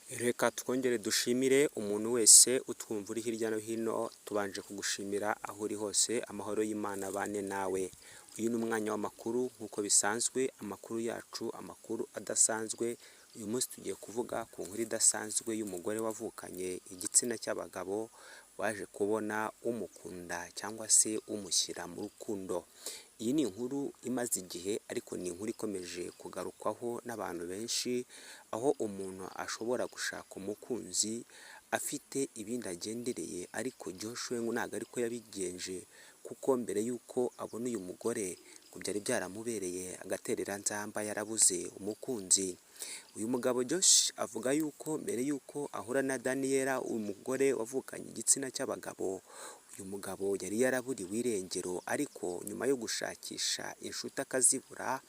Reka twongere dushimire umuntu wese utwumva uri hirya no hino, tubanje kugushimira aho uri hose, amahoro y'Imana abane nawe. Uyu ni umwanya w'amakuru nk'uko bisanzwe, amakuru yacu, amakuru adasanzwe. Uyu munsi tugiye kuvuga ku nkuru idasanzwe y'umugore wavukanye igitsina cy'abagabo, waje kubona umukunda cyangwa se umushyira mu rukundo. Iyi ni inkuru imaze igihe ariko ni inkuru ikomeje kugarukwaho n'abantu benshi, aho umuntu ashobora gushaka umukunzi afite ibindi agendereye, ariko Joshua ngo ntabwo ariko yabigenje, kuko mbere y'uko abona uyu mugore ngo byari byaramubereye agatereranzamba yarabuze umukunzi. Uyu mugabo Josh avuga yuko mbere y'uko ahura na Daniela, umugore wavukanye igitsina cy'abagabo, uyu mugabo yari yaraburiwe irengero, ariko nyuma yo gushakisha inshuti akazibura,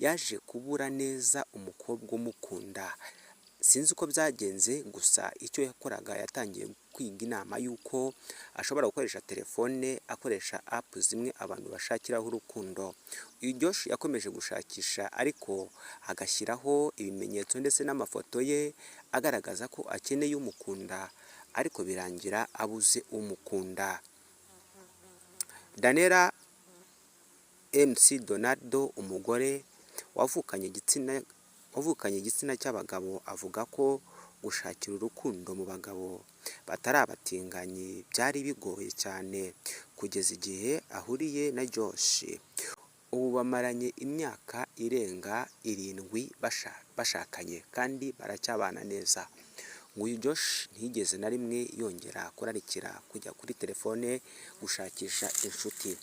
yaje kubura neza umukobwa umukunda. Sinzi uko byagenze, gusa icyo yakoraga yatangiye kwiga inama y'uko ashobora gukoresha telefone, akoresha app zimwe abantu bashakiraho urukundo. Uyu Josh yakomeje gushakisha ariko agashyiraho ibimenyetso ndetse n'amafoto ye agaragaza ko akeneye umukunda, ariko birangira abuze umukunda. Daniela MC Donaldo, umugore wavukanye igitsina cy'abagabo, avuga ko gushakira urukundo mu bagabo batari abatinganyi byari bigoye cyane, kugeza igihe ahuriye na Josh. Ubu bamaranye imyaka irenga 7 bashakanye kandi baracyabana neza. Uyu Josh ntiyigeze na rimwe yongera kurarikira kujya kuri telefone gushakisha inshuti.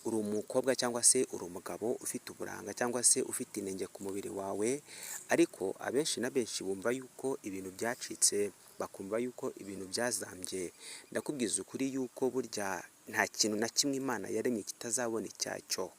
Uri umukobwa cyangwa se uri umugabo ufite uburanga cyangwa se ufite inenge ku mubiri wawe, ariko abenshi na benshi bumva yuko ibintu byacitse, bakumva yuko ibintu byazambye. Ndakubwiza ukuri yuko burya nta kintu na kimwe Imana yaremye kitazabona icyacyo.